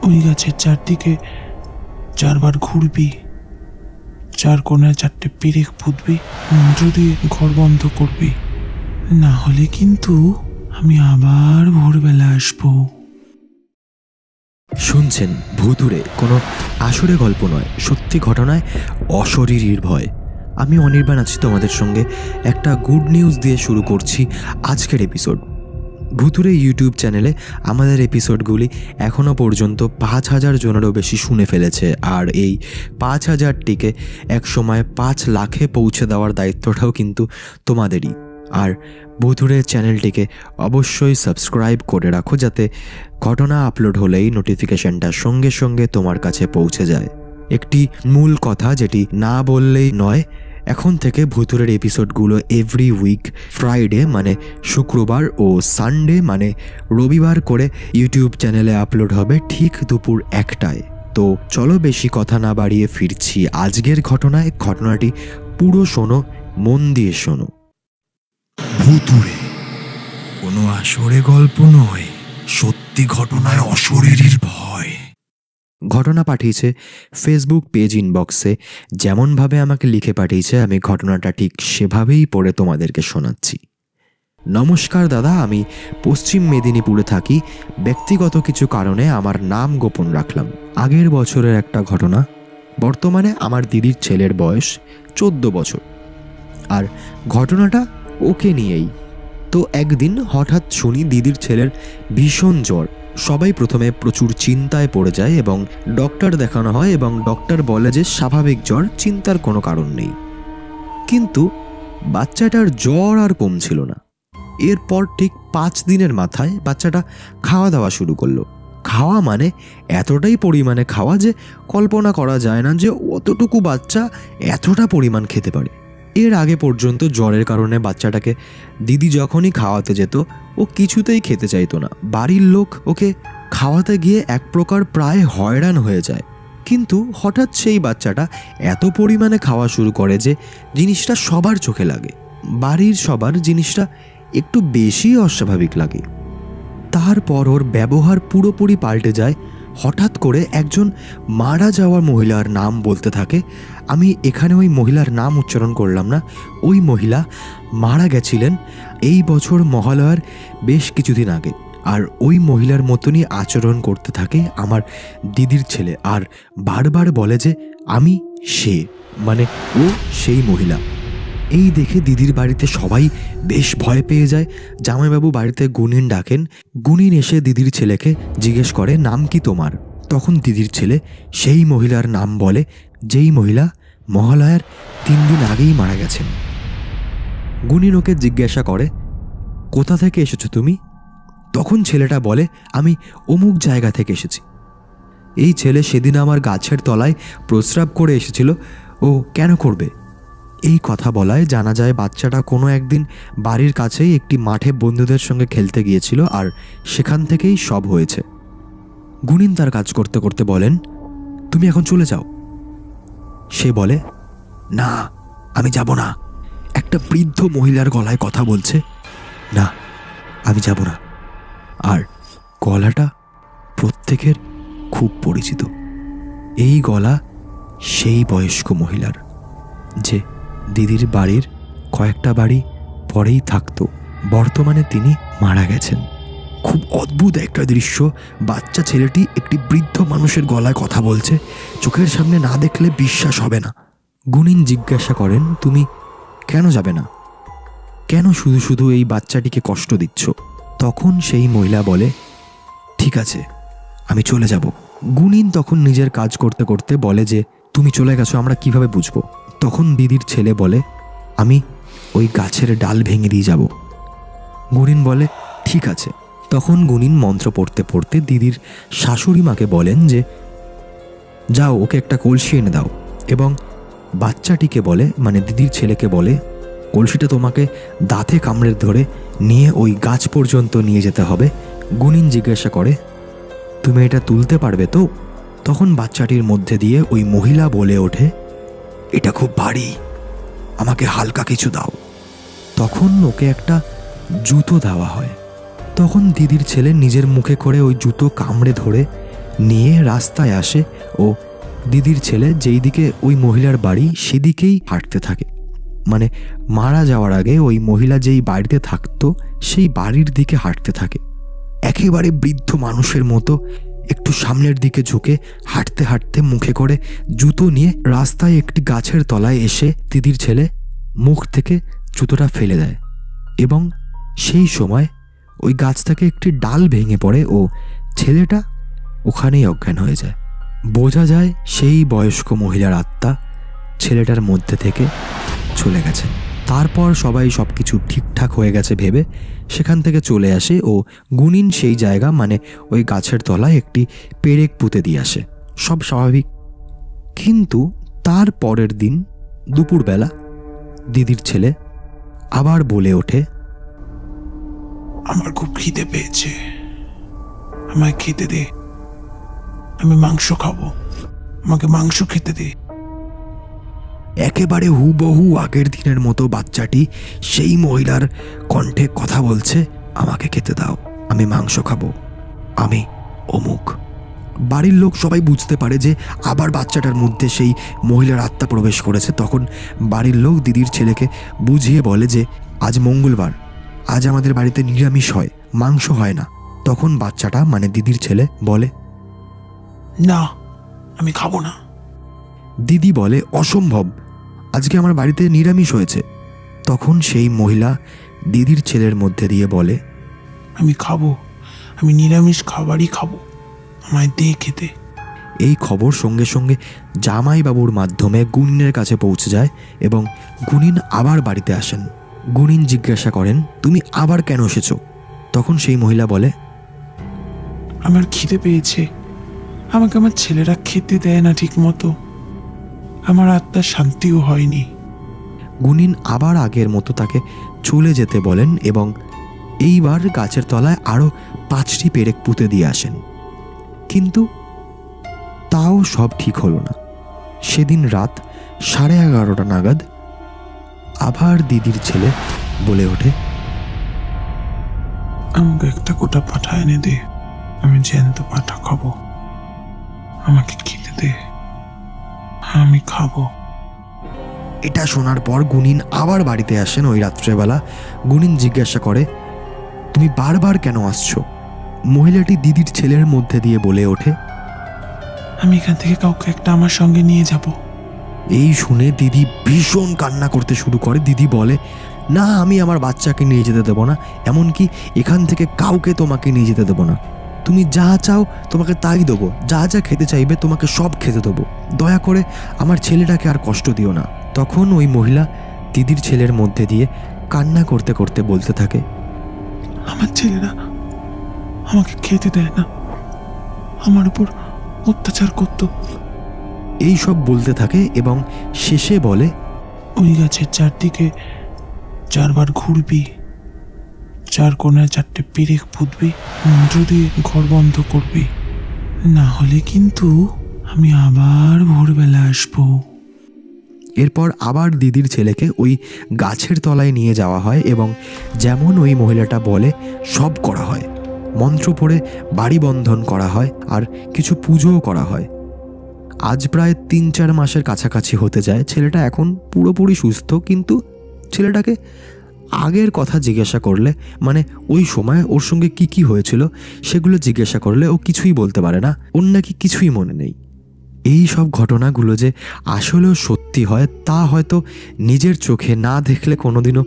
ওই গাছের চারদিকে 4 বার ঘুরবি, 4 কোণায় 4টে পেরেক পুঁতবি, মন্ত্র দিয়ে ঘর বন্ধ করবি, না হলে কিন্তু আমি আবার ভোরবেলা আসবো। শুনছেন ভুতুড়ে, কোনো আসরে গল্প নয়, সত্যি ঘটনায় অশরীরীর ভয়। আমি অনির্বাণ আছি তোমাদের সঙ্গে। একটা গুড নিউজ দিয়ে শুরু করছি আজকের এপিসোড। ভুতুড়ে ইউটিউব চ্যানেলে আমাদের এপিসোডগুলি এখনও পর্যন্ত 5,000 জনেরও বেশি শুনে ফেলেছে, আর এই 5,000টিকে একসময় 5 লাখে পৌঁছে দেওয়ার দায়িত্বটাও কিন্তু তোমাদেরই। আর ভুতুড়ে চ্যানেলটিকে অবশ্যই সাবস্ক্রাইব করে রাখো, যাতে ঘটনা আপলোড হলেই নোটিফিকেশনটা সঙ্গে সঙ্গে তোমার কাছে পৌঁছে যায়। একটি মূল কথা যেটি না বললেই নয়, এখন থেকে ভুতুড়ের এপিসোডগুলো এভরি উইক ফ্রাইডে মানে শুক্রবার ও সানডে মানে রবিবার করে ইউটিউব চ্যানেলে আপলোড হবে ঠিক দুপুর 1টায়। তো চলো বেশি কথা না বাড়িয়ে ফিরছি আজকের ঘটনায়। ঘটনাটি পুরো শোনো, মন দিয়ে শোনো। ভুতুড়ে কোনো আসরে গল্প নয়, সত্যি ঘটনায় অশরীরীর ভয়। ঘটনা পাঠিয়েছে ফেসবুক পেজ ইনবক্সে। যেমনভাবে আমাকে লিখে পাঠিয়েছে আমি ঘটনাটা ঠিক সেভাবেই পড়ে তোমাদেরকে শোনাচ্ছি। নমস্কার দাদা, আমি পশ্চিম মেদিনীপুরে থাকি। ব্যক্তিগত কিছু কারণে আমার নাম গোপন রাখলাম। আগের বছরের একটা ঘটনা। বর্তমানে আমার দিদির ছেলের বয়স 14 বছর, আর ঘটনাটা ওকে নিয়েই। তো একদিন হঠাৎ শুনি দিদির ছেলের ভীষণ জ্বর। সবাই প্রথমে প্রচুর চিন্তায় পড়ে যায় এবং ডক্টর দেখানো হয়, এবং ডক্টর বলে যে স্বাভাবিক জ্বর, চিন্তার কোনো কারণ নেই। কিন্তু বাচ্চাটার জ্বর আর কমছিল না। এরপর ঠিক 5 দিনের মাথায় বাচ্চাটা খাওয়া দাওয়া শুরু করলো। খাওয়া মানে এতটাই পরিমাণে খাওয়া যে কল্পনা করা যায় না যে অতটুকু বাচ্চা এতটা পরিমাণ খেতে পারে। এর আগে পর্যন্ত জ্বরের কারণে বাচ্চাটাকে দিদি যখনই খাওয়াতে যেত ও কিছুতেই খেতে চাইতো না। বাড়ির লোক ওকে খাওয়াতে গিয়ে এক প্রকার প্রায় হয়রান হয়ে যায়। কিন্তু হঠাৎ সেই বাচ্চাটা এত পরিমাণে খাওয়া শুরু করে যে জিনিসটা সবার চোখে লাগে। বাড়ির সবার জিনিসটা একটু বেশি অস্বাভাবিক লাগে। তারপর ওর ব্যবহার পুরোপুরি পাল্টে যায়। হঠাৎ করে একজন মারা যাওয়ার মহিলার নাম বলতে থাকে। আমি এখানে ওই মহিলার নাম উচ্চারণ করলাম না। ওই মহিলা মারা গেছিলেন এই বছর মহালয়ার বেশ কিছুদিন আগে। আর ওই মহিলার মতনই আচরণ করতে থাকে আমার দিদির ছেলে, আর বারবার বলে যে আমি সে, মানে ও সেই মহিলা। এই দেখে দিদির বাড়িতে সবাই বেশ ভয় পেয়ে যায়। জামাইবাবু বাড়িতে গুনিন ডাকেন। গুনিন এসে দিদির ছেলেকে জিজ্ঞেস করে নাম কি তোমার। তখন দিদির ছেলে সেই মহিলার নাম বলে, যেই মহিলা মহালয়ার 3 দিন আগেই মারা গেছেন। গুনিন ওকে জিজ্ঞাসা করে কোথা থেকে এসেছো তুমি। তখন ছেলেটা বলে আমি অমুক জায়গা থেকে এসেছি। এই ছেলে সেদিন আমার গাছের তলায় প্রস্রাব করে এসেছিল। ও কেন করবে? এই কথা বলায় জানা যায় বাচ্চাটা কোনো একদিন বাড়ির কাছেই একটি মাঠে বন্ধুদের সঙ্গে খেলতে গিয়েছিল, আর সেখান থেকেই সব হয়েছে। গুনিন তার কাজ করতে করতে বলেন তুমি এখন চলে যাও। সে বলে না, আমি যাব না। একটা বৃদ্ধ মহিলার গলায় কথা বলছে, না আমি যাব না। আর গলাটা প্রত্যেকের খুব পরিচিত। এই গলা সেই বয়স্ক মহিলার যে দিদির বাড়ির কয়েকটা বাড়ি পরেই থাকতো। বর্তমানে তিনি মারা গেছেন। খুব অদ্ভুত একটা দৃশ্য। বাচ্চা ছেলেটি একটি বৃদ্ধ মানুষের গলায় কথা বলছে। চোখের সামনে না দেখলে বিশ্বাস হবে না। গুনিন জিজ্ঞাসা করেন তুমি কেন যাবে না? কেন শুধু শুধু এই বাচ্চাটিকে কষ্ট দিচ্ছ? তখন সেই মহিলা বলে ঠিক আছে আমি চলে যাব। গুনিন তখন নিজের কাজ করতে করতে বলে যে তুমি চলে গেছো আমরা কিভাবে বুঝবো? তখন দিদির ছেলে বলে আমি ওই গাছের ডাল ভেঙে দিয়ে যাব। গুনিন বলে ঠিক আছে। তখন গুনিন মন্ত্র পড়তে পড়তে দিদির শাশুড়ি মাকে বলেন যে যাও ওকে একটা কলসি এনে দাও, এবং বাচ্চাটিকে বলে মানে দিদির ছেলেকে বলে কলসিটা তোমাকে দাঁতে কামড়ে ধরে নিয়ে ওই গাছ পর্যন্ত নিয়ে যেতে হবে। গুনিন জিজ্ঞাসা করে তুমি এটা তুলতে পারবে তো? তখন বাচ্চাটির মধ্যে দিয়ে ওই মহিলা বলে ওঠে এটা খুব ভারী, আমাকে হালকা কিছু দাও। তখন ওকে একটা জুতো দেওয়া হয়। তখন দিদির ছেলে নিজের মুখে করে ওই জুতো কামড়ে ধরে নিয়ে রাস্তায় আসে ও দিদির ছেলে যেই দিকে ওই মহিলার বাড়ি সেদিকেই হাঁটতে থাকে। মানে মারা যাওয়ার আগে ওই মহিলা যেই বাড়িতে থাকতো সেই বাড়ির দিকে হাঁটতে থাকে। একেবারে বৃদ্ধ মানুষের মতো একটু সামনের দিকে ঝুঁকে হাঁটতে হাঁটতে মুখে করে জুতো নিয়ে রাস্তায় একটি গাছের তলায় এসে দিদির ছেলে মুখ থেকে জুতোটা ফেলে দেয় এবং সেই সময় ওই গাছ থেকে একটি ডাল ভেঙে পড়ে ও ছেলেটা ওখানেই অজ্ঞান হয়ে যায়। বোঝা যায় সেই বয়স্ক মহিলার আত্মা ছেলেটার মধ্যে থেকে চলে গেছে। তারপর সবাই সবকিছু ঠিকঠাক হয়ে গেছে ভেবে সেখান থেকে চলে আসে ও গুনিন সেই জায়গা মানে ওই গাছের তলায় একটি পেরেক পুঁতে দিয়ে আসে। সব স্বাভাবিক। কিন্তু তার পরের দিন দুপুরবেলা দিদির ছেলে আবার বলে ওঠে, আমার খুব খিদে পেয়েছে, আমায় খেতে দে, আমি মাংস খাবো, আমাকে মাংস খেতে দে। একেবারে হুবহু আগের দিনের মতো বাচ্চাটি সেই মহিলার কণ্ঠে কথা বলছে, আমাকে খেতে দাও, আমি মাংস খাবো, আমি অমুক। বাড়ির লোক সবাই বুঝতে পারে যে আবার বাচ্চাটার মধ্যে সেই মহিলার আত্মা প্রবেশ করেছে। তখন বাড়ির লোক দিদির ছেলেকে বুঝিয়ে বলে যে আজ মঙ্গলবার, আজ আমাদের বাড়িতে নিরামিষ হয়, মাংস হয় না। তখন বাচ্চাটা মানে দিদির ছেলে বলে, না, আমি খাবো না। দিদি বলে, অসম্ভব, আজকে আমার বাড়িতে নিরামিষ হয়েছে। তখন সেই মহিলা দিদির ছেলের মধ্যে দিয়ে বলে, আমি খাবো, আমি নিরামিষ খাবারই খাবো, আমায় দে খেতে। এই খবর সঙ্গে সঙ্গে জামাইবাবুর মাধ্যমে গুনিনের কাছে পৌঁছে যায় এবং গুনিন আবার বাড়িতে আসেন। গুনিন জিজ্ঞাসা করেন, তুমি আবার কেন এসেছো? তখন সেই মহিলা বলে, আমার খিদে পেয়েছে, আমাকে আমার ছেলেরা খেতে দেয় না ঠিক মতো, আমার আত্মার শান্তিও হয়নি। গুনিন আবার আগের মতো তাকে চলে যেতে বলেন এবং এইবার গাছের তলায় আরও 5টি পেরেক পুঁতে দিয়ে আসেন। কিন্তু তাও সব ঠিক হলো না। সেদিন রাত 11:30 নাগাদ আবার দিদির ছেলে বলে ওঠে, আমাকে একটা গোটা পাঠা এনে দে, আমি জ্যান্ত পাঠা খাবো, আমাকে খেতে দে, আমি খাবো। এটা শোনার পর গুনিন আবার বাড়িতে আসেন ওই রাত্রেবেলা। গুনিন জিজ্ঞাসা করে, তুমি বারবার কেন আসছো? মহিলাটি দিদির ছেলের মধ্যে দিয়ে বলে ওঠে, আমি এখান থেকে কাউকে একটা আমার সঙ্গে নিয়ে যাব। এই শুনে দিদি ভীষণ কান্না করতে শুরু করে। দিদি বলে, না, আমি আমার বাচ্চাকে নিয়ে যেতে দেবো না, এমনকি এখান থেকে কাউকে তোমাকে নিয়ে যেতে দেবো না। তুমি যা চাও তোমাকে তাই দেবো, যা যা খেতে চাইবে তোমাকে সব খেতে দেবো, দয়া করে আমার ছেলেটাকে আর কষ্ট দিও না। তখন ওই মহিলা দিদির ছেলের মধ্যে দিয়ে কান্না করতে করতে বলতে থাকে, আমার ছেলেরা আমাকে খেতে দেয় না, আমার উপর অত্যাচার করত। এই সব বলতে থাকে এবং শেষে বলে, ওই গাছের চারদিকে 4 বার ঘুরবি, 4 কোণায় 4টে পেরেক পুঁতবি, মন্ত্র দিয়ে ঘর বন্ধ করবি, না হলে কিন্তু আমি আবার ভোরবেলা আসবো। এরপর আবার দিদির ছেলেকে ওই গাছের তলায় নিয়ে যাওয়া হয় এবং যেমন ওই মহিলাটা বলে সব করা হয়। মন্ত্র পড়ে বাড়ি বন্ধন করা হয় আর কিছু পুজোও করা হয়। আজ প্রায় 3-4 মাসের কাছাকাছি হতে যায়। ছেলেটা এখন পুরোপুরি সুস্থ, কিন্তু ছেলেটাকে আগের কথা জিজ্ঞাসা করলে, মানে ওই সময় ওর সঙ্গে কি কি হয়েছিল সেগুলো জিজ্ঞাসা করলে ও কিছুই বলতে পারে না, ওর নাকি কিছুই মনে নেই। এই সব ঘটনাগুলো যে আসলেও সত্যি হয় তা হয়তো নিজের চোখে না দেখলে কোনোদিনও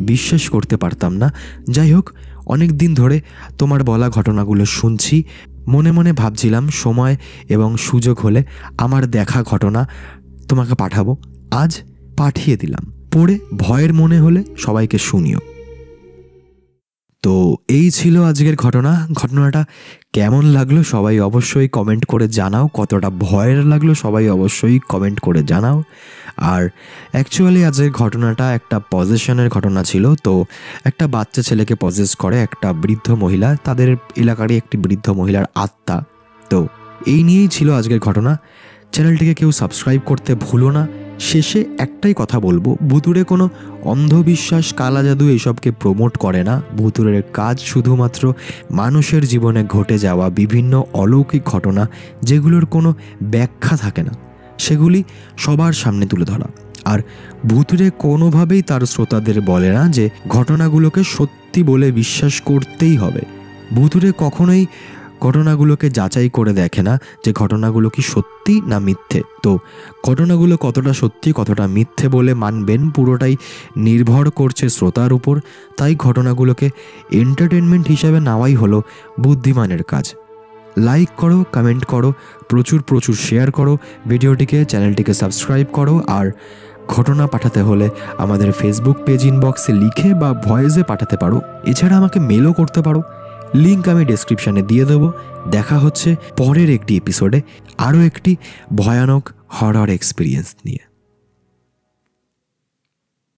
বিশ্বাস করতে পারতাম না। যাই হোক, অনেক দিন ধরে তোমার বলা ঘটনাগুলো শুনছি, মনে মনে ভাবছিলাম সময় এবং সুযোগ হলে আমার দেখা ঘটনা তোমাকে পাঠাবো। আজ পাঠিয়ে দিলাম, পড়ে ভয়ের মনে হলে সবাইকে শুনিও। তো এই ছিল আজকের ঘটনা। ঘটনাটা কেমন লাগলো সবাই অবশ্যই কমেন্ট করে জানাও, কতটা ভয়ের লাগলো সবাই অবশ্যই কমেন্ট করে জানাও। আর অ্যাকচুয়ালি আজকের ঘটনাটা একটা পজেশনের ঘটনা ছিল। তো একটা বাচ্চা ছেলেকে পজেস করে একটা বৃদ্ধ মহিলা, তাদের এলাকারই একটি বৃদ্ধ মহিলার আত্মা। তো এই নিয়েই ছিল আজকের ঘটনা। চ্যানেলটিকে কেউ সাবস্ক্রাইব করতে ভুলো না, শেষে একটাই কথা বলবো, ভুতুড়ে কোনো অন্ধবিশ্বাস, কালা জাদু এসবকে প্রমোট করে না। ভুতুড়ের কাজ শুধুমাত্র মানুষের জীবনে ঘটে যাওয়া বিভিন্ন অলৌকিক ঘটনা যেগুলোর কোনো ব্যাখ্যা থাকে না সেগুলি সবার সামনে তুলে ধরা। আর ভুতুড়ে কোনোভাবেই তার শ্রোতাদের বলে না যে ঘটনাগুলোকে সত্যি বলে বিশ্বাস করতেই হবে। ভুতুড়ে কখনোই ঘটনাগুলোকে যাচাই করে দেখে না যে ঘটনাগুলো কি সত্যি না মিথ্যে। তো ঘটনাগুলো কতটা সত্যি কতটা মিথ্যে বলে মানবেন পুরোটাই নির্ভর করছে শ্রোতার উপর। তাই ঘটনাগুলোকে এন্টারটেনমেন্ট হিসাবে নেওয়াই হলো বুদ্ধিমানের কাজ। লাইক করো, কমেন্ট করো, প্রচুর প্রচুর শেয়ার করো ভিডিওটিকে, চ্যানেলটিকে সাবস্ক্রাইব করো। আর ঘটনা পাঠাতে হলে আমাদের ফেসবুক পেজ ইনবক্সে লিখে বা ভয়েসে পাঠাতে পারো। এছাড়া আমাকে মেলও করতে পারো, লিঙ্ক আমি ডেসক্রিপশানে দিয়ে দেবো। দেখা হচ্ছে পরের একটি এপিসোডে আরও একটি ভয়ানক হরর এক্সপিরিয়েন্স নিয়ে।